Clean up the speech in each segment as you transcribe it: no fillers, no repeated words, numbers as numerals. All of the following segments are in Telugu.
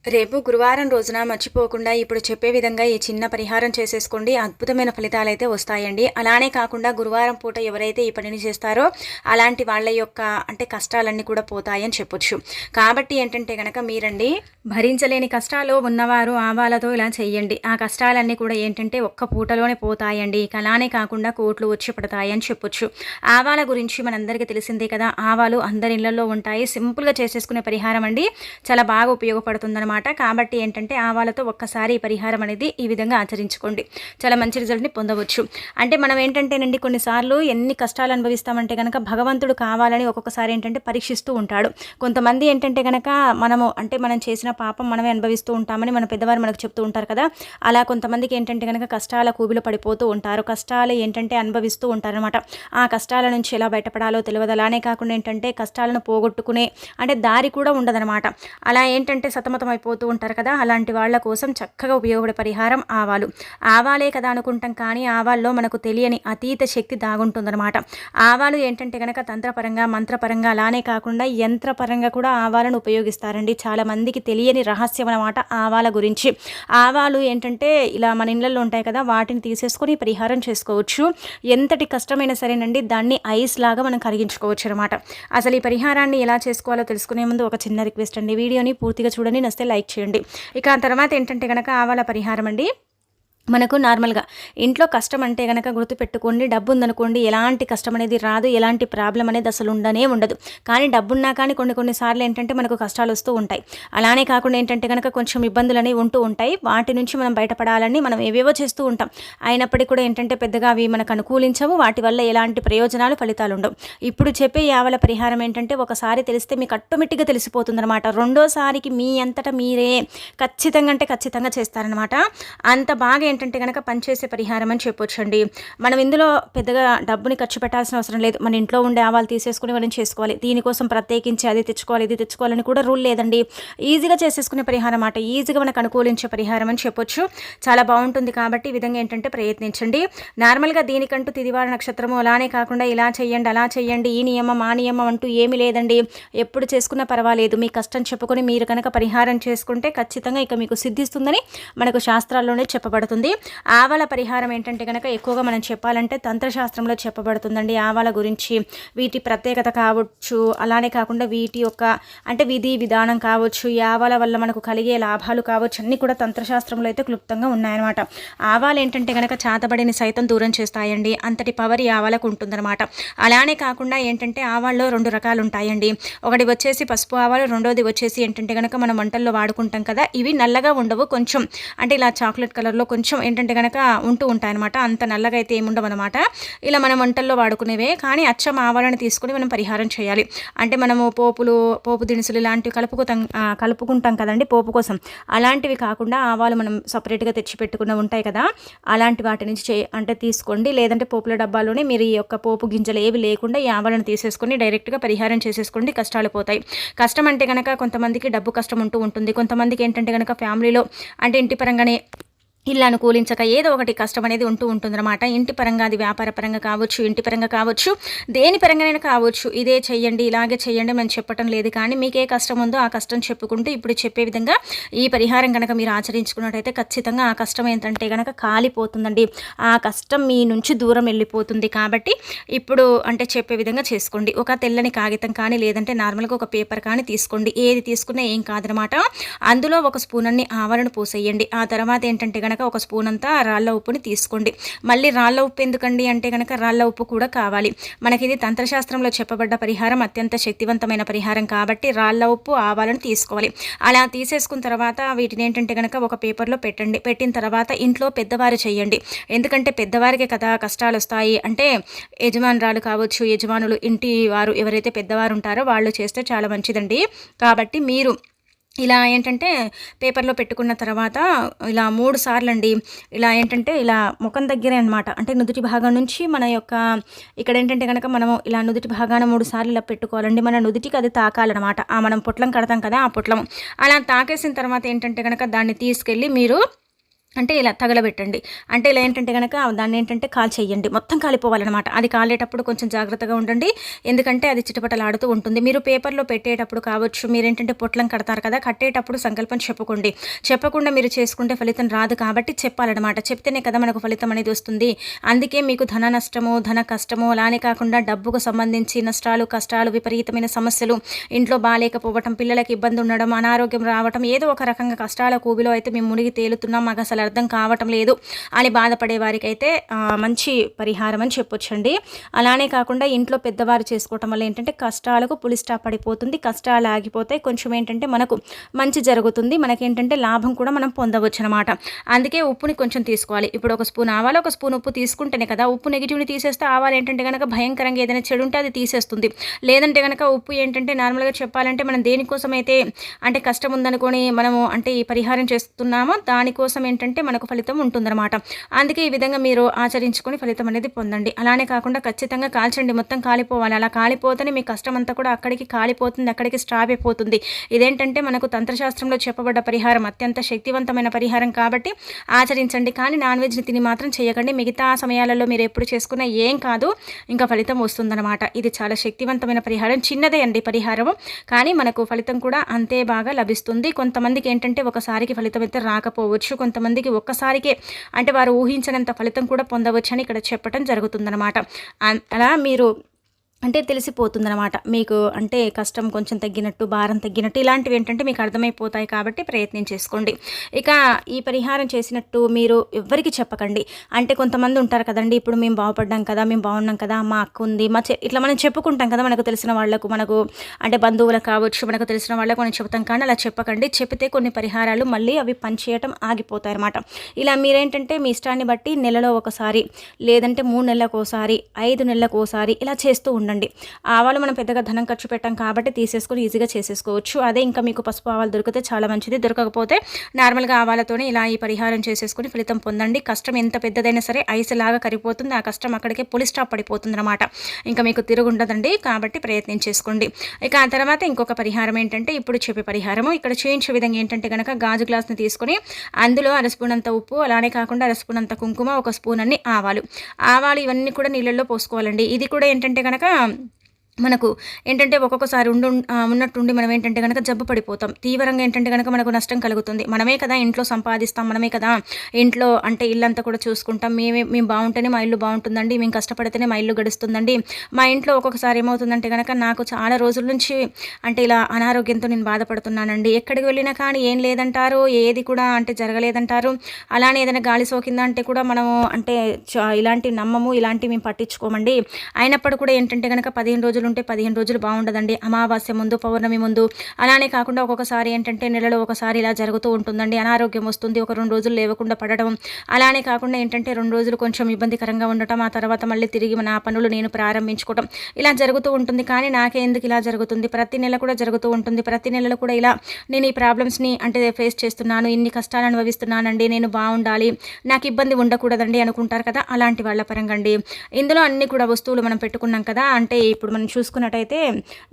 రేపు గురువారం రోజున మర్చిపోకుండా ఇప్పుడు చెప్పే విధంగా ఈ చిన్న పరిహారం చేసేసుకోండి. అద్భుతమైన ఫలితాలైతే వస్తాయండి. అలానే కాకుండా గురువారం పూట ఎవరైతే ఈ పనిని చేస్తారో అలాంటి వాళ్ళ యొక్క కష్టాలన్నీ కూడా పోతాయని చెప్పొచ్చు. కాబట్టి ఏంటంటే గనక మీరండి భరించలేని కష్టాలు ఉన్నవారు ఆవాలతో ఇలా చెయ్యండి. ఆ కష్టాలన్నీ కూడా ఏంటంటే ఒక్క పూటలోనే పోతాయండి. అలానే కాకుండా కోట్లు వచ్చి పడతాయని చెప్పొచ్చు. ఆవాల గురించి మనందరికీ తెలిసిందే కదా. ఆవాలు అందరి ఇళ్లలో ఉంటాయి. సింపుల్గా చేసేసుకునే పరిహారం అండి. చాలా బాగా ఉపయోగపడుతుందన్నమాట. కాబట్టి ఏంటంటే ఆవాలతో ఒక్కసారి ఈ పరిహారం అనేది ఈ విధంగా ఆచరించుకోండి. చాలా మంచి రిజల్ట్ని పొందవచ్చు. మనం ఏంటంటేనండి కొన్నిసార్లు ఎన్ని కష్టాలు అనుభవిస్తామంటే కనుక భగవంతుడు కావాలని ఒక్కొక్కసారి ఏంటంటే పరీక్షిస్తూ ఉంటాడు. కొంతమంది ఏంటంటే కనుక మనం చేసిన పాపం మనమే అనుభవిస్తూ ఉంటామని మన పెద్దవారు మనకు చెప్తూ ఉంటారు కదా. అలా కొంతమందికి ఏంటంటే కనుక కష్టాల కూబిలో పడిపోతూ ఉంటారు. కష్టాలు ఏంటంటే అనుభవిస్తూ ఉంటారనమాట. ఆ కష్టాల నుంచి ఎలా బయటపడాలో తెలియదు. అలానే కాకుండా ఏంటంటే కష్టాలను పోగొట్టుకునే దారి కూడా ఉండదనమాట. అలా ఏంటంటే సతమతం అయిపోతూ ఉంటారు కదా. అలాంటి వాళ్ళ కోసం చక్కగా ఉపయోగపడే పరిహారం ఆవాలు. ఆవాలే కదా అనుకుంటాం, కానీ ఆవాల్లో మనకు తెలియని అతీత శక్తి దాగుంటుందన్నమాట. ఆవాలు ఏంటంటే కనుక తంత్రపరంగా మంత్రపరంగా అలానే కాకుండా యంత్రపరంగా కూడా ఆవాలను ఉపయోగిస్తారండి. చాలా మందికి తెలియని రహస్యం అన్నమాట ఆవాల గురించి. ఆవాలు ఏంటంటే ఇలా మన ఇళ్ళల్లో ఉంటాయి కదా, వాటిని తీసేసుకొని పరిహారం చేసుకోవచ్చు. ఎంతటి కష్టమైనా సరేనండి దాన్ని ఐస్ లాగా మనం కరిగించుకోవచ్చు అనమాట. అసలు ఈ పరిహారాన్ని ఎలా చేసుకోవాలో తెలుసుకునే ముందు ఒక చిన్న రిక్వెస్ట్ అండి. వీడియోని పూర్తిగా చూడండి, నచ్చితే లైక్ చేయండి. ఇక ఆ తర్వాత ఏంటంటే కనుక ఆవాల పరిహారం అండి. మనకు నార్మల్గా ఇంట్లో కష్టం అంటే కనుక గుర్తుపెట్టుకోండి, డబ్బు ఉందనుకోండి ఎలాంటి కష్టం అనేది రాదు, ఎలాంటి ప్రాబ్లం అనేది అసలు ఉండదు. కానీ డబ్బున్నా కానీ కొన్నిసార్లు ఏంటంటే మనకు కష్టాలు వస్తూ ఉంటాయి. అలానే కాకుండా ఏంటంటే కనుక కొంచెం ఇబ్బందులు అనేవి ఉంటూ ఉంటాయి. వాటి నుంచి మనం బయటపడాలని మనం ఏవేవో చేస్తూ ఉంటాం. అయినప్పటికీ కూడా ఏంటంటే పెద్దగా అవి మనకు అనుకూలించవు. వాటి వల్ల ఎలాంటి ప్రయోజనాలు ఫలితాలు ఉండవు. ఇప్పుడు చెప్పే ఆవల పరిహారం ఏంటంటే ఒకసారి తెలిస్తే మీకు ఆటోమేటిక్గా తెలిసిపోతుందన్నమాట. రెండోసారికి మీ అంతటా మీరే ఖచ్చితంగా చేస్తారనమాట. అంత బాగా ఏంటంటే కనుక పనిచేసే పరిహారం అని చెప్పొచ్చండి. మనం ఇందులో పెద్దగా డబ్బుని ఖర్చు పెట్టాల్సిన అవసరం లేదు. మన ఇంట్లో ఉండే ఆవాలు తీసేసుకుని మనం చేసుకోవాలి. దీనికోసం ప్రత్యేకించి అది తెచ్చుకోవాలి ఇది తెచ్చుకోవాలని కూడా రూల్ లేదండి. ఈజీగా చేసేసుకునే పరిహారం అన్నమాట. ఈజీగా మనకు అనుకూలించే పరిహారం అని చెప్పొచ్చు. చాలా బాగుంటుంది. కాబట్టి ఈ విధంగా ఏంటంటే ప్రయత్నించండి. నార్మల్గా దీనికంటూ తిదివార నక్షత్రము అలానే కాకుండా ఇలా చేయండి అలా చేయండి ఈ నియమం ఆ నియమం అంటూ ఏమీ లేదండి. ఎప్పుడు చేసుకున్నా పర్వాలేదు. మీ కష్టం చెప్పుకొని మీరు కనుక పరిహారం చేసుకుంటే ఖచ్చితంగా ఇక మీకు సిద్ధిస్తుందని మనకు శాస్త్రాల్లోనే చెప్పబడుతుంది. ఆవాల పరిహారం ఏంటంటే కనుక ఎక్కువగా మనం చెప్పాలంటే తంత్రశాస్త్రంలో చెప్పబడుతుందండి. ఆవాల గురించి వీటి ప్రత్యేకత కావచ్చు, అలానే కాకుండా వీటి యొక్క విధి విధానం కావచ్చు, ఈ ఆవాల వల్ల మనకు కలిగే లాభాలు కావచ్చు, అన్నీ కూడా తంత్రశాస్త్రంలో అయితే క్లుప్తంగా ఉన్నాయన్నమాట. ఆవాలు ఏంటంటే కనుక చాతబడిని సైతం దూరం చేస్తాయండి. అంతటి పవర్ ఈ ఆవాలకు ఉంటుందన్నమాట. అలానే కాకుండా ఏంటంటే ఆవాల్లో 2 రకాలు ఉంటాయండి. ఒకటి వచ్చేసి పసుపు ఆవాలు, రెండోది వచ్చేసి ఏంటంటే కనుక మనం వంటల్లో వాడుకుంటాం కదా. ఇవి నల్లగా ఉండవు, కొంచెం ఇలా చాక్లెట్ కలర్లో కొంచెం ఏంటంటే కనుక ఉంటూ ఉంటాయన్నమాట. అంత నల్లగా అయితే ఏముండవు అనమాట. ఇలా మనం వంటల్లో వాడుకునేవే, కానీ అచ్చం ఆవాలను తీసుకుని మనం పరిహారం చేయాలి. మనము పోపు దినుసులు ఇలాంటివి కలుపుకుంటాం కదండి పోపు కోసం. అలాంటివి కాకుండా ఆవాలు మనం సపరేట్గా తెచ్చి పెట్టుకున్న ఉంటాయి కదా, అలాంటి వాటి నుంచి తీసుకోండి. లేదంటే పోపుల డబ్బాలోనే మీరు ఈ యొక్క పోపు గింజలు ఏవి లేకుండా ఈ ఆవాలను తీసేసుకొని డైరెక్ట్గా పరిహారం చేసేసుకోండి. కష్టాలు పోతాయి. కష్టం అంటే కనుక కొంతమందికి డబ్బు కష్టం ఉంటూ ఉంటుంది. కొంతమందికి ఏంటంటే కనుక ఫ్యామిలీలో ఇంటి పరంగానే ఇల్లు అనుకూలించక ఏదో ఒకటి కష్టం అనేది ఉంటూ ఉంటుందన్నమాట. ఇంటి పరంగా అది వ్యాపార పరంగా కావచ్చు, ఇంటి పరంగా కావచ్చు, దేని పరంగానైనా కావచ్చు. ఇదే చెయ్యండి ఇలాగే చెయ్యండి మనం చెప్పటం లేదు, కానీ మీకు ఏ కష్టం ఉందో ఆ కష్టం చెప్పుకుంటూ ఇప్పుడు చెప్పే విధంగా ఈ పరిహారం కనుక మీరు ఆచరించుకున్నట్టయితే ఖచ్చితంగా ఆ కష్టం ఏంటంటే కనుక కాలిపోతుందండి. ఆ కష్టం మీ నుంచి దూరం వెళ్ళిపోతుంది. కాబట్టి ఇప్పుడు చెప్పే విధంగా చేసుకోండి. ఒక తెల్లని కాగితం కానీ లేదంటే నార్మల్గా ఒక పేపర్ కానీ తీసుకోండి. ఏది తీసుకున్నా ఏం కాదనమాట. అందులో 1 స్పూన్ అన్ని ఆవాలను పోసేయండి. ఆ తర్వాత ఏంటంటే ఒక స్పూన్ అంతా రాళ్ళ ఉప్పుని తీసుకోండి. మళ్ళీ రాళ్ళ ఉప్పు ఎందుకండి అంటే కనుక రాళ్ళ ఉప్పు కూడా కావాలి మనకి. ఇది తంత్రశాస్త్రంలో చెప్పబడ్డ పరిహారం, అత్యంత శక్తివంతమైన పరిహారం. కాబట్టి రాళ్ళ ఉప్పు ఆవాలను తీసుకోవాలి. అలా తీసేసుకున్న తర్వాత వీటిని ఏంటంటే కనుక ఒక పేపర్లో పెట్టండి. పెట్టిన తర్వాత ఇంట్లో పెద్దవారు చేయండి. ఎందుకంటే పెద్దవారికే కదా కష్టాలు వస్తాయి. యజమానురాలు కావచ్చు, యజమానులు, ఇంటి వారు ఎవరైతే పెద్దవారు ఉంటారో వాళ్ళు చేస్తే చాలా మంచిదండి. కాబట్టి మీరు ఇలా పేపర్లో పెట్టుకున్న తర్వాత ఇలా 3 సార్లు అండి ఇలా ముఖం దగ్గరే అనమాట. నుదుటి భాగం నుంచి మన యొక్క ఇక్కడ ఏంటంటే కనుక మనము ఇలా నుదుటి భాగాన 3 సార్లు ఇలా పెట్టుకోవాలండి. మన నుదుటికి అది తాకాలన్నమాట. మనం పొట్లం కడతాం కదా, ఆ పొట్లం అలా తాకేసిన తర్వాత ఏంటంటే కనుక దాన్ని తీసుకెళ్ళి మీరు అంటే ఇలా తగలబెట్టండి. అంటే ఇలా ఏంటంటే గనక దాన్ని ఏంటంటే కాల్చేయండి. మొత్తం కాలిపోవాలనమాట. అది కాలేటప్పుడు కొంచెం జాగ్రత్తగా ఉండండి. ఎందుకంటే అది చిటపటలాడుతూ ఉంటుంది. మీరు పేపర్‌లో పెట్టేటప్పుడు కావచ్చు, మీరేంటంటే పొట్లం కడతారు కదా! కట్టేటప్పుడు సంకల్పం చెప్పుకోండి. చెప్పకుండా మీరు చేసుకుంటే ఫలితం రాదు కాబట్టి చెప్పాలనమాట. చెప్తేనే కదా మనకు ఫలితం అనేది వస్తుంది. అందుకే మీకు ధన నష్టము, ధన కష్టము అలానే కాకుండా డబ్బుకు సంబంధించి నష్టాలు, కష్టాలు, విపరీతమైన సమస్యలు, ఇంట్లో బాలేకపోవటం, పిల్లలకి ఇబ్బంది ఉండడం, అనారోగ్యం రావటం, ఏదో ఒక రకంగా కష్టాల కూబిలో అయితే మేము మునిగి తేలుతున్నాం. మాకసలు అర్థం కావటం లేదు అని బాధపడే వారికైతే మంచి పరిహారం అని చెప్పొచ్చండి. అలానే కాకుండా ఇంట్లో పెద్దవారు చేసుకోవటం వల్ల ఏంటంటే కష్టాలకు పులి స్టాప్ పడిపోతుంది. కష్టాలు ఆగిపోతే కొంచెం ఏంటంటే మనకు మంచి జరుగుతుంది. మనకేంటంటే లాభం కూడా మనం పొందవచ్చు అనమాట. అందుకే ఉప్పుని కొంచెం తీసుకోవాలి. ఇప్పుడు ఒక స్పూన్ ఆవాలు, ఒక స్పూన్ ఉప్పు తీసుకుంటేనే కదా ఉప్పు నెగిటివ్ని తీసేస్తే ఆవాలు ఏంటంటే కనుక భయంకరంగా ఏదైనా చెడు ఉంటే అది తీసేస్తుంది. లేదంటే కనుక ఉప్పు ఏంటంటే నార్మల్గా చెప్పాలంటే మనం దేనికోసం అయితే అంటే కష్టం ఉందనుకొని మనము అంటే ఈ పరిహారం చేస్తున్నామో దానికోసం ఏంటంటే మనకు ఫలితం ఉంటుందన్నమాట. అందుకే ఈ విధంగా మీరు ఆచరించుకొని ఫలితం అనేది పొందండి. అలానే కాకుండా ఖచ్చితంగా కాల్చండి, మొత్తం కాలిపోవాలి. అలా కాలిపోతేనే మీ కష్టం అంతా కూడా అక్కడికి కాలిపోతుంది, అక్కడికి స్టాప్ అయిపోతుంది. ఇదేంటంటే మనకు తంత్రశాస్త్రంలో చెప్పబడ్డ పరిహారం, అత్యంత శక్తివంతమైన పరిహారం కాబట్టి ఆచరించండి. కానీ నాన్ వెజ్ని తిని మాత్రం చేయకండి. మిగతా సమయాలలో మీరు ఎప్పుడు చేసుకున్నా ఏం కాదు, ఇంకా ఫలితం వస్తుందన్నమాట. ఇది చాలా శక్తివంతమైన పరిహారం. చిన్నదే అండి పరిహారం, కానీ మనకు ఫలితం కూడా అంతే బాగా లభిస్తుంది. కొంతమందికి ఏంటంటే ఒకసారికి ఫలితం అయితే రాకపోవచ్చు, కొంతమందికి ఒక్కసారికే అంటే వారు ఊహించినంత ఫలితం కూడా పొందవచ్చని ఇక్కడ చెప్పడం జరుగుతుందన్నమాట. అలా మీరు అంటే తెలిసిపోతుందనమాట మీకు. అంటే కష్టం కొంచెం తగ్గినట్టు, భారం తగ్గినట్టు ఇలాంటివి ఏంటంటే మీకు అర్థమైపోతాయి కాబట్టి ప్రయత్నం చేసుకోండి. ఇక ఈ పరిహారం చేసినట్టు మీరు ఎవ్వరికి చెప్పకండి. అంటే కొంతమంది ఉంటారు కదండి, ఇప్పుడు మేము బాగుపడ్డాం కదా, మేము బాగున్నాం కదా, మా అక్క ఉంది, మా ఇట్లా మనం చెప్పుకుంటాం కదా, మనకు తెలిసిన వాళ్ళకు, మనకు అంటే బంధువులకు కావచ్చు, మనకు తెలిసిన వాళ్ళకు మనం చెప్తాం. కానీ అలా చెప్పకండి. చెప్తే కొన్ని పరిహారాలు మళ్ళీ అవి పనిచేయటం ఆగిపోతాయి అన్నమాట. ఇలా మీరేంటంటే మీ ఇష్టాన్ని బట్టి నెలలో ఒకసారి, లేదంటే 3 నెలలకు ఒకసారి, 5 నెలలకు ఒకసారి ఇలా చేస్తూ ఉండండి. ఆవాలు మనం పెద్దగా ధనం ఖర్చు పెట్టాం కాబట్టి తీసేసుకొని ఈజీగా చేసేసుకోవచ్చు. అదే ఇంకా మీకు పసుపు ఆవాలు దొరికితే చాలా మంచిది. దొరకకపోతే నార్మల్గా ఆవాలతోనే ఇలా ఈ పరిహారం చేసేసుకొని ఫలితం పొందండి. కష్టం ఎంత పెద్దదైనా సరే ఐసులాగా కరిగిపోతుంది. ఆ కష్టం అక్కడికే పులి స్టాప్ పడిపోతుంది అనమాట. ఇంకా మీకు తిరుగుండదండి. కాబట్టి ప్రయత్నం చేసుకోండి. ఇక ఆ తర్వాత ఇంకొక పరిహారం ఏంటంటే ఇప్పుడు చెప్పే పరిహారము ఇక్కడ చేయించే విధంగా ఏంటంటే కనుక గాజు గ్లాస్ని తీసుకొని అందులో అర స్పూన్ అంత ఉప్పు, అలానే కాకుండా అర స్పూన్ అంత కుంకుమ, ఒక స్పూన్ అన్ని ఆవాలు ఇవన్నీ కూడా నీళ్ళల్లో పోసుకోవాలండి. ఇది కూడా ఏంటంటే కనుక మనకు ఏంటంటే ఒక్కొక్కసారి ఉన్నట్టుండి మనం ఏంటంటే కనుక జబ్బు పడిపోతాం. తీవ్రంగా ఏంటంటే కనుక మనకు నష్టం కలుగుతుంది. మనమే కదా ఇంట్లో సంపాదిస్తాం, మనమే కదా ఇంట్లో అంటే ఇల్లంతా కూడా చూసుకుంటాం. మేము బాగుంటేనే మా ఇల్లు బాగుంటుందండి, మేము కష్టపడితేనే మా ఇల్లు గడుస్తుందండి. మా ఇంట్లో ఒక్కొక్కసారి ఏమవుతుందంటే కనుక నాకు చాలా రోజుల నుంచి అంటే ఇలా అనారోగ్యంతో నేను బాధపడుతున్నానండి. ఎక్కడికి వెళ్ళినా కానీ ఏం లేదంటారు, ఏది కూడా అంటే జరగలేదంటారు. అలానే ఏదైనా గాలి సోకిందా అంటే కూడా మనము అంటే ఇలాంటివి నమ్మము, ఇలాంటివి మేము పట్టించుకోమండి. అయినప్పుడు కూడా ఏంటంటే కనుక 15 రోజులు ఉంటే 15 రోజులు బాగుండదండి. అమావాస్య ముందు, పౌర్ణమి ముందు, అలానే కాకుండా ఒక్కొక్కసారి ఏంటంటే నెలలో ఒకసారి ఇలా జరుగుతూ ఉంటుందండి. అనారోగ్యం వస్తుంది, ఒక 2 రోజులు లేవకుండా పడడం, అలానే కాకుండా ఏంటంటే 2 రోజులు కొంచెం ఇబ్బందికరంగా ఉండటం, ఆ తర్వాత మళ్ళీ తిరిగి నా పనులు నేను ప్రారంభించుకోవడం ఇలా జరుగుతూ ఉంటుంది. కానీ నాకే ఎందుకు ఇలా జరుగుతుంది, ప్రతి నెల కూడా జరుగుతూ ఉంటుంది. ప్రతి నెలలో కూడా ఇలా నేను ఈ ప్రాబ్లమ్స్ని అంటే ఫేస్ చేస్తున్నాను, ఇన్ని కష్టాలు అనుభవిస్తున్నానండి, నేను బాగుండాలి, నాకు ఇబ్బంది ఉండకూడదండి అనుకుంటారు కదా, అలాంటి వాళ్ళ పరంగా అండి. ఇందులో అన్ని కూడా వస్తువులు మనం పెట్టుకున్నాం కదా, అంటే ఇప్పుడు మనం చూసుకున్నట్టయితే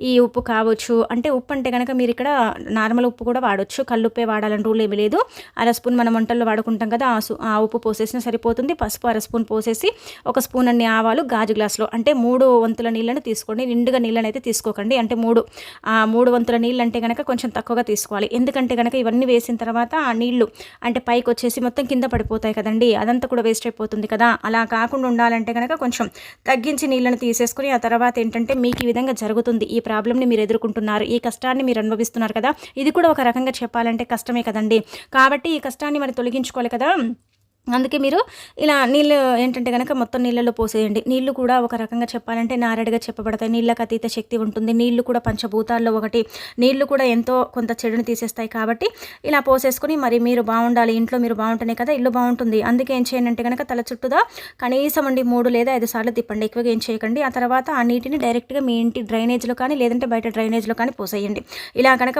ఈ ఉప్పు కావచ్చు, అంటే ఉప్పు అంటే కనుక మీరు ఇక్కడ నార్మల్ ఉప్పు కూడా వాడచ్చు, కల్లుప్పే వాడాలని రూల్ ఏమీ లేదు. అర స్పూన్ మనం వంటల్లో వాడుకుంటాం కదా, ఆ ఉప్పు పోసేసినా సరిపోతుంది. పసుపు అర స్పూన్ పోసేసి ఒక స్పూన్ అన్ని ఆవాలు గాజు గ్లాసులో అంటే 3 వంతుల నీళ్ళని తీసుకోండి. నిండుగా నీళ్ళని అయితే తీసుకోకండి. అంటే 3 వంతుల నీళ్ళు అంటే కనుక కొంచెం తక్కువగా తీసుకోవాలి. ఎందుకంటే కనుక ఇవన్నీ వేసిన తర్వాత ఆ నీళ్లు అంటే పైకి వచ్చేసి మొత్తం కింద పడిపోతాయి కదండి, అదంతా కూడా వేస్ట్ అయిపోతుంది కదా. అలా కాకుండా ఉండాలంటే కనుక కొంచెం తగ్గించి నీళ్ళని తీసేసుకుని ఆ తర్వాత ఏంటంటే మీకు ఈ విధంగా జరుగుతుంది, ఈ ప్రాబ్లమ్ని మీరు ఎదుర్కొంటున్నారు, ఈ కష్టాన్ని మీరు అనుభవిస్తున్నారు కదా, ఇది కూడా ఒక రకంగా చెప్పాలంటే కష్టమే కదండి. కాబట్టి ఈ కష్టాన్ని మరి తొలగించుకోవాలి కదా. అందుకే మీరు ఇలా నీళ్ళు ఏంటంటే కనుక మొత్తం నీళ్ళలో పోసేయండి. నీళ్లు కూడా ఒక రకంగా చెప్పాలంటే నారడిగా చెప్పబడతాయి. నీళ్ళకి అతీత శక్తి ఉంటుంది. నీళ్లు కూడా పంచభూతాల్లో ఒకటి. నీళ్లు కూడా ఎంతో కొంత చెడుని తీసేస్తాయి. కాబట్టి ఇలా పోసేసుకొని మరి మీరు బాగుండాలి, ఇంట్లో మీరు బాగుంటేనే కదా ఇల్లు బాగుంటుంది. అందుకే ఏం చేయండి అంటే కనుక తల చుట్టూదా కనీసం 3 లేదా 5 సార్లు తిప్పండి. ఎక్కువగా ఏం చేయకండి. ఆ తర్వాత ఆ నీటిని డైరెక్ట్గా మీ ఇంటి డ్రైనేజ్లో కానీ లేదంటే బయట డ్రైనేజ్లో కానీ పోసేయండి. ఇలా కనుక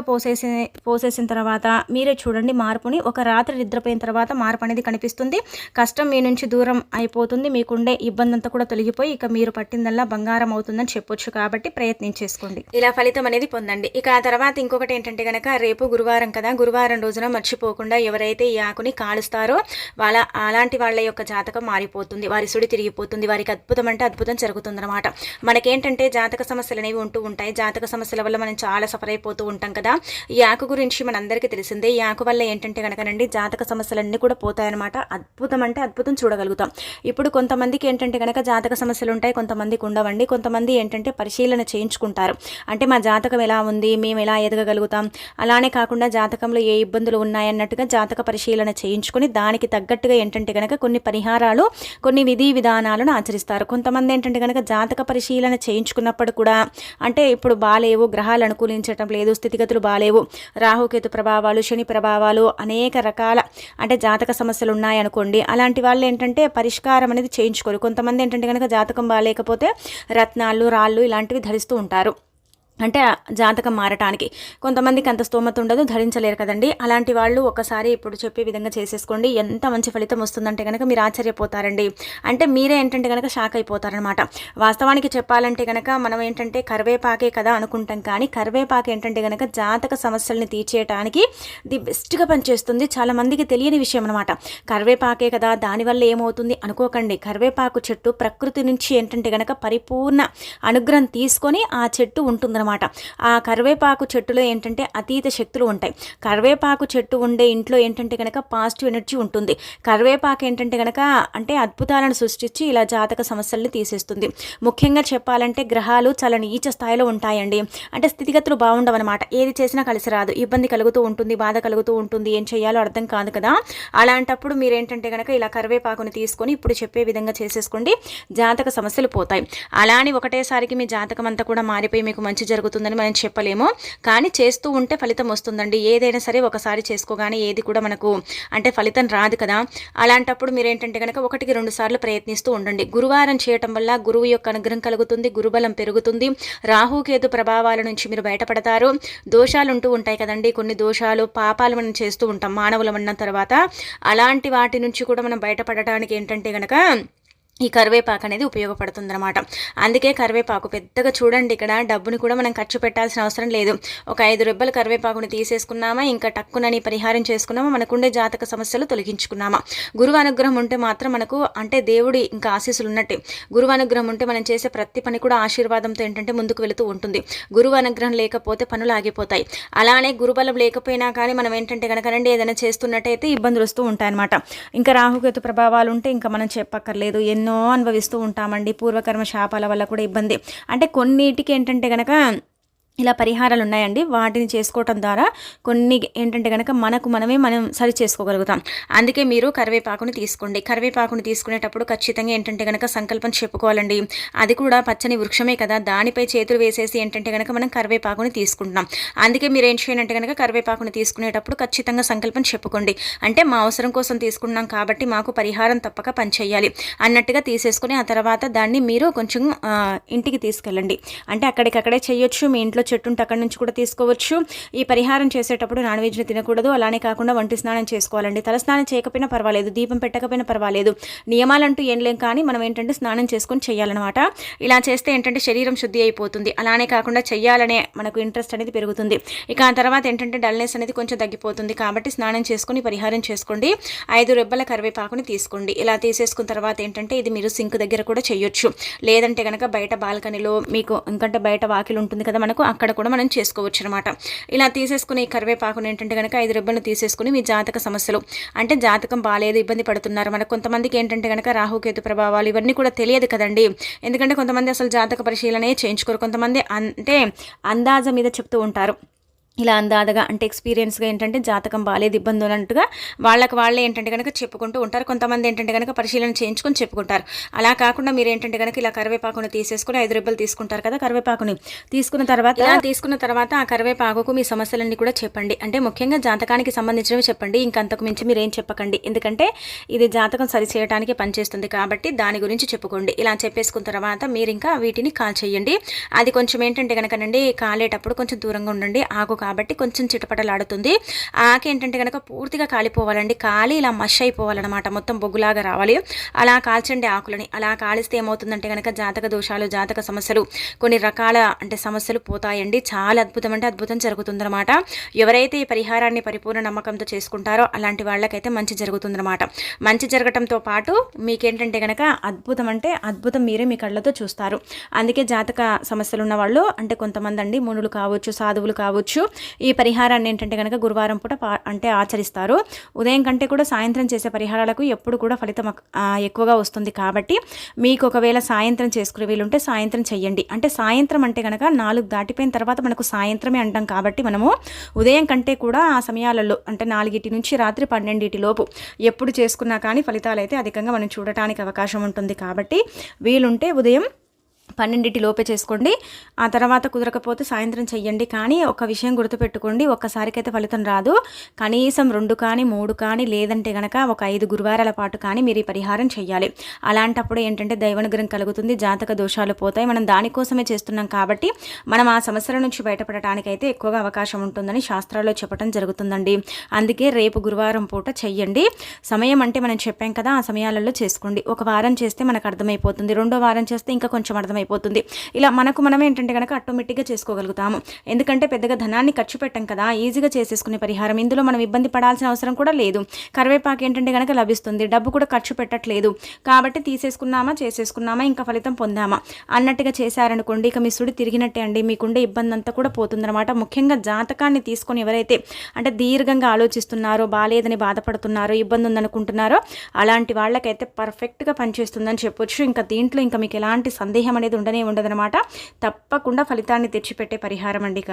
పోసేసిన తర్వాత మీరే చూడండి మార్పుని. ఒక రాత్రి నిద్రపోయిన తర్వాత మార్పు అనేది కనిపిస్తుంది. అయిపోతుంది, కష్టం మీ నుంచి దూరం అయిపోతుంది, మీకుండే ఇబ్బంది అంతా కూడా తొలగిపోయి ఇక మీరు పట్టిందల్లా బంగారం అవుతుందని చెప్పొచ్చు. కాబట్టి ప్రయత్నించేసుకోండి, ఇలా ఫలితం అనేది పొందండి. ఇక ఆ తర్వాత ఇంకొకటి ఏంటంటే కనుక రేపు గురువారం కదా, గురువారం రోజున మర్చిపోకుండా ఎవరైతే ఈ ఆకుని కాలుస్తారో అలాంటి వాళ్ళ యొక్క జాతకం మారిపోతుంది, వారి సుడి తిరిగిపోతుంది, వారికి అద్భుతం అంటే అద్భుతం జరుగుతుందన్నమాట. మనకేంటంటే జాతక సమస్యలు అనేవి ఉంటూ ఉంటాయి, జాతక సమస్యల వల్ల మనం చాలా సఫర్ అయిపోతూ ఉంటాం కదా. ఈ ఆకు గురించి మనందరికీ తెలిసిందే. ఈ ఆకు వల్ల ఏంటంటే కనుకనండి జాతక సమస్యలన్నీ కూడా పోతాయన్నమాట. అద్భుతం అంటే అద్భుతం చూడగలుగుతాం. ఇప్పుడు కొంతమందికి ఏంటంటే కనుక జాతక సమస్యలు ఉంటాయి, కొంతమందికి ఉండవండి. కొంతమంది ఏంటంటే పరిశీలన చేయించుకుంటారు, అంటే మా జాతకం ఎలా ఉంది, మేము ఎలా ఎదగగలుగుతాం, అలానే కాకుండా జాతకంలో ఏ ఇబ్బందులు ఉన్నాయన్నట్టుగా జాతక పరిశీలన చేయించుకొని దానికి తగ్గట్టుగా ఏంటంటే కనుక కొన్ని పరిహారాలు, కొన్ని విధి విధానాలను ఆచరిస్తారు. కొంతమంది ఏంటంటే కనుక జాతక పరిశీలన చేయించుకున్నప్పుడు కూడా అంటే ఇప్పుడు బాలేవు, గ్రహాలు అనుకూలించటం లేదు, స్థితిగతులు బాలేవు, రాహుకేతు ప్రభావాలు, శని ప్రభావాలు, అనేక రకాల అంటే జాతక సమస్యలు ఉన్నాయనుకోండి. అలాంటి వాళ్ళు ఏంటంటే పరిష్కారం అనేది చేయించుకోరు. కొంతమంది ఏంటంటే కనుక జాతకం బాగాలేకపోతే రత్నాలు, రాళ్ళు ఇలాంటివి ధరిస్తూ ఉంటారు, అంటే జాతకం మారటానికి. కొంతమందికి అంత స్తోమత ఉండదు, ధరించలేరు కదండి. అలాంటి వాళ్ళు ఒకసారి ఇప్పుడు చెప్పే విధంగా చేసేసుకోండి, ఎంత మంచి ఫలితం వస్తుందంటే కనుక మీరు ఆశ్చర్యపోతారండి. అంటే మీరే ఏంటంటే కనుక షాక్ అయిపోతారనమాట. వాస్తవానికి చెప్పాలంటే కనుక మనం ఏంటంటే కరివేపాకే కదా అనుకుంటాం, కానీ కరివేపాకు ఏంటంటే కనుక జాతక సమస్యల్ని తీర్చేయడానికి ది బెస్ట్గా పనిచేస్తుంది. చాలా మందికి తెలియని విషయం అనమాట. కరివేపాకే కదా దానివల్ల ఏమవుతుంది అనుకోకండి. కరివేపాకు చెట్టు ప్రకృతి నుంచి ఏంటంటే కనుక పరిపూర్ణ అనుగ్రహం తీసుకొని ఆ చెట్టు ఉంటుందన్నమాట. ఆ కరివేపాకు చెట్టులో ఏంటంటే అతీత శక్తులు ఉంటాయి. కరివేపాకు చెట్టు ఉండే ఇంట్లో ఏంటంటే కనుక పాజిటివ్ ఎనర్జీ ఉంటుంది. కరివేపాకు ఏంటంటే కనుక అంటే అద్భుతాలను సృష్టించి ఇలా జాతక సమస్యల్ని తీసేస్తుంది. ముఖ్యంగా చెప్పాలంటే గ్రహాలు చాలా నీచ స్థాయిలో ఉంటాయండి, అంటే స్థితిగతులు బాగుండవన్నమాట. ఏది చేసినా కలిసి రాదు, ఇబ్బంది కలుగుతూ ఉంటుంది, బాధ కలుగుతూ ఉంటుంది, ఏం చేయాలో అర్థం కాదు కదా. అలాంటప్పుడు మీరు ఏంటంటే కనుక ఇలా కరివేపాకుని తీసుకొని ఇప్పుడు చెప్పే విధంగా చేసేసుకోండి, జాతక సమస్యలు పోతాయి. అలానే ఒకటేసారికి మీ జాతకం అంతా కూడా మారిపోయి మీకు మంచి జరుగుతుందని మనం చెప్పలేము, కానీ చేస్తూ ఉంటే ఫలితం వస్తుందండి. ఏదైనా సరే ఒకసారి చేసుకోగానే ఏది కూడా మనకు అంటే ఫలితం రాదు కదా. అలాంటప్పుడు మీరు ఏంటంటే కనుక 1-2 సార్లు ప్రయత్నిస్తూ ఉండండి. గురువారం చేయటం వల్ల గురువు యొక్క అనుగ్రహం కలుగుతుంది, గురుబలం పెరుగుతుంది, రాహుకేతు ప్రభావాల నుంచి మీరు బయటపడతారు. దోషాలు ఉంటూ ఉంటాయి కదండి, కొన్ని దోషాలు పాపాలు మనం చేస్తూ ఉంటాం మానవులం అన్న తర్వాత. అలాంటి వాటి నుంచి కూడా మనం బయటపడటానికి ఏంటంటే కనుక ఈ కరివేపాకు అనేది ఉపయోగపడుతుందన్నమాట. అందుకే కరివేపాకు పెద్దగా చూడండి, ఇక్కడ డబ్బుని కూడా మనం ఖర్చు పెట్టాల్సిన అవసరం లేదు. ఒక 5 రెబ్బల కరివేపాకుని తీసేసుకున్నామా, ఇంకా టక్కునని పరిహారం చేసుకున్నామా, మనకుండే జాతక సమస్యలు తొలగించుకున్నామా. గురువు అనుగ్రహం ఉంటే మాత్రం మనకు అంటే దేవుడి ఇంకా ఆశీస్సులు ఉన్నట్టే. గురువు అనుగ్రహం ఉంటే మనం చేసే ప్రతి పని కూడా ఆశీర్వాదంతో ఏంటంటే ముందుకు వెళుతూ ఉంటుంది. గురువు అనుగ్రహం లేకపోతే పనులు ఆగిపోతాయి. అలానే గురుబలం లేకపోయినా కానీ మనం ఏంటంటే కనుక ఏదైనా చేస్తున్నట్టయితే ఇబ్బందులు వస్తూ ఉంటాయన్నమాట. ఇంకా రాహుకేతు ప్రభావాలు ఉంటే ఇంకా మనం చెప్పక్కర్లేదు, ఎన్నో అనుభవిస్తూ ఉంటామండి. పూర్వకర్మ శాపాల వల్ల కూడా ఇబ్బంది. అంటే కొన్నిటికి ఏంటంటే కనుక ఇలా పరిహారాలు ఉన్నాయండి, వాటిని చేసుకోవటం ద్వారా కొన్ని ఏంటంటే కనుక మనం సరి చేసుకోగలుగుతాం. అందుకే మీరు కరివేపాకుని తీసుకోండి. కరివేపాకుని తీసుకునేటప్పుడు ఖచ్చితంగా ఏంటంటే కనుక సంకల్పం చెప్పుకోవాలండి. అది కూడా పచ్చని వృక్షమే కదా, దానిపై చేతులు వేసేసి ఏంటంటే కనుక మనం కరివేపాకుని తీసుకుంటున్నాం. అందుకే మీరు ఏం చేయాలంటే కనుక కరివేపాకుని తీసుకునేటప్పుడు ఖచ్చితంగా సంకల్పం చెప్పుకోండి. అంటే మా అవసరం కోసం తీసుకున్నాం కాబట్టి మాకు పరిహారం తప్పక పనిచేయాలి అన్నట్టుగా తీసేసుకుని ఆ తర్వాత దాన్ని మీరు కొంచెం ఇంటికి తీసుకెళ్ళండి. అంటే అక్కడికక్కడే చేయొచ్చు, మీ ఇంట్లో చెట్టు ఉంటే అక్కడి నుంచి కూడా తీసుకోవచ్చు. ఈ పరిహారం చేసేటప్పుడు నాన్ వెజ్ని తినకూడదు, అలానే కాకుండా వంటి స్నానం చేసుకోవాలండి. తల స్నానం చేయకపోయినా పర్వాలేదు, దీపం పెట్టకపోయినా పర్వాలేదు, నియమాలంటూ ఏం లేం, కానీ మనం ఏంటంటే స్నానం చేసుకొని చేయాలన్నమాట. ఇలా చేస్తే ఏంటంటే శరీరం శుద్ధి అయిపోతుంది. అలానే కాకుండా చెయ్యాలనే మనకు ఇంట్రెస్ట్ అనేది పెరుగుతుంది. ఇక ఆ తర్వాత ఏంటంటే డల్నెస్ అనేది కొంచెం తగ్గిపోతుంది. కాబట్టి స్నానం చేసుకుని పరిహారం చేసుకోండి. 5 రెబ్బల కరివేపాకుని తీసుకోండి. ఇలా తీసేసుకున్న తర్వాత ఏంటంటే ఇది మీరు సింక్ దగ్గర కూడా చేయొచ్చు, లేదంటే కనుక బయట బాల్కనీలో మీకు ఇంకంటే బయట వాకిలు ఉంటుంది కదా మనకు, అక్కడ కూడా మనం చేసుకోవచ్చు అనమాట. ఇలా తీసేసుకుని కరివేపాకుని ఏంటంటే కనుక 5 రెబ్బలను తీసేసుకుని మీ జాతక సమస్యలు అంటే జాతకం బాగాలేదు, ఇబ్బంది పడుతున్నారు, మనకు కొంతమందికి ఏంటంటే కనుక రాహుకేతు ప్రభావాలు ఇవన్నీ కూడా తెలియదు కదండి. ఎందుకంటే కొంతమంది అసలు జాతక పరిశీలనే చేయించుకోరు, కొంతమంది అంటే అందాజ మీద చెప్తూ ఉంటారు. ఇలా అందాదగా అంటే ఎక్స్పీరియన్స్గా ఏంటంటే జాతకం బాగాలేదు, ఇబ్బంది ఉన్నట్టుగా వాళ్ళే ఏంటంటే కనుక చెప్పుకుంటూ ఉంటారు. కొంతమంది ఏంటంటే కనుక పరిశీలన చేయించుకొని చెప్పుకుంటారు. అలా కాకుండా మీరు ఏంటంటే కనుక ఇలా కరివేపాకుని తీసేసుకుని 5 రెబ్బలు తీసుకుంటారు కదా, కరివేపాకుని తీసుకున్న తర్వాత ఆ కరివేపాకుకు మీ సమస్యలన్నీ కూడా చెప్పండి. అంటే ముఖ్యంగా జాతకానికి సంబంధించినవి చెప్పండి, ఇంకంతకు మించి మీరు ఏం చెప్పకండి. ఎందుకంటే ఇది జాతకం సరి చేయడానికి పనిచేస్తుంది కాబట్టి దాని గురించి చెప్పుకోండి. ఇలా చెప్పేసుకున్న తర్వాత మీరు ఇంకా వీటిని కాల్ చేయండి. అది కొంచెం ఏంటంటే కనుకనండి కాలేటప్పుడు కొంచెం దూరంగా ఉండండి, ఆకు కాబట్టి కొంచెం చిటపటలాడుతుంది. ఆ ఆకు ఏంటంటే కనుక పూర్తిగా కాలిపోవాలండి. కాలి ఇలా మష్ అయిపోవాలన్నమాట, మొత్తం బొగ్గులాగా రావాలి. అలా కాల్చండి ఆకులని. అలా కాలిస్తే ఏమవుతుందంటే కనుక జాతక దోషాలు, జాతక సమస్యలు, కొన్ని రకాల అంటే సమస్యలు పోతాయండి. చాలా అద్భుతం అంటే అద్భుతం జరుగుతుందన్నమాట. ఎవరైతే ఈ పరిహారాన్ని పరిపూర్ణ నమ్మకంతో చేసుకుంటారో అలాంటి వాళ్ళకైతే మంచి జరుగుతుందన్నమాట. మంచి జరగటంతో పాటు మీకేంటంటే కనుక అద్భుతం అంటే అద్భుతం మీరే మీ కళ్ళతో చూస్తారు. అందుకే జాతక సమస్యలు ఉన్న వాళ్ళు అంటే కొంతమంది అండి, మునులు కావచ్చు, సాధువులు కావచ్చు, ఈ పరిహారాన్ని ఏంటంటే కనుక గురువారం పూట అంటే ఆచరిస్తారు. ఉదయం కంటే కూడా సాయంత్రం చేసే పరిహారాలకు ఎప్పుడు కూడా ఫలితం ఎక్కువగా వస్తుంది. కాబట్టి మీకు ఒకవేళ సాయంత్రం చేసుకునే వీలుంటే సాయంత్రం చెయ్యండి. అంటే సాయంత్రం అంటే కనుక 4 దాటిపోయిన తర్వాత మనకు సాయంత్రమే అంటాం. కాబట్టి మనము ఉదయం కంటే కూడా ఆ సమయాలలో అంటే 4 నుంచి రాత్రి 12 లోపు ఎప్పుడు చేసుకున్నా కానీ ఫలితాలు అయితే అధికంగా మనం చూడటానికి అవకాశం ఉంటుంది. కాబట్టి వీలుంటే ఉదయం 12 లోపే చేసుకోండి. ఆ తర్వాత కుదరకపోతే సాయంత్రం చెయ్యండి. కానీ ఒక విషయం గుర్తుపెట్టుకోండి, ఒక్కసారికైతే ఫలితం రాదు. కనీసం 2 కానీ 3 కానీ లేదంటే కనుక ఒక 5 గురువారాల పాటు కానీ మీరు ఈ పరిహారం చెయ్యాలి. అలాంటప్పుడు ఏంటంటే దైవానుగ్రహం కలుగుతుంది, జాతక దోషాలు పోతాయి. మనం దానికోసమే చేస్తున్నాం కాబట్టి మనం ఆ సమస్యల నుంచి బయటపడటానికైతే ఎక్కువగా అవకాశం ఉంటుందని శాస్త్రాల్లో చెప్పడం జరుగుతుందండి. అందుకే రేపు గురువారం పూట చెయ్యండి. సమయం అంటే మనం చెప్పాం కదా, ఆ సమయాలలో చేసుకోండి. ఒక వారం చేస్తే మనకు అర్థమైపోతుంది, 2వ వారం చేస్తే ఇంకా కొంచెం అర్థమైపోతుంది. ఇలా మనం ఏంటంటే కనుక ఆటోమేటిక్గా చేసుకోగలుగుతాము. ఎందుకంటే పెద్దగా ధనాన్ని ఖర్చు పెట్టాం కదా, ఈజీగా చేసేసుకునే పరిహారం. ఇందులో మనం ఇబ్బంది పడాల్సిన అవసరం కూడా లేదు. కరివేపాకు ఏంటంటే కనుక లభిస్తుంది, డబ్బు కూడా ఖర్చు పెట్టట్లేదు. కాబట్టి తీసేసుకున్నామా, చేసేసుకున్నామా, ఇంకా ఫలితం పొందామా అన్నట్టుగా చేశారనుకోండి, ఇక మీ సుడి తిరిగినట్టే అండి. మీకుండే ఇబ్బంది అంతా కూడా పోతుందన్నమాట. ముఖ్యంగా జాతకాన్ని తీసుకొని ఎవరైతే అంటే దీర్ఘంగా ఆలోచిస్తున్నారో, బాలేదని బాధపడుతున్నారో, ఇబ్బంది ఉందనుకుంటున్నారో అలాంటి వాళ్ళకైతే పర్ఫెక్ట్గా పనిచేస్తుందని చెప్పొచ్చు. ఇంకా దీంట్లో ఇంకా మీకు ఎలాంటి సందేహం అనేది ఉండదనమాట. తప్పకుండా ఫలితాన్ని తెచ్చిపెట్టే పరిహారం అండి.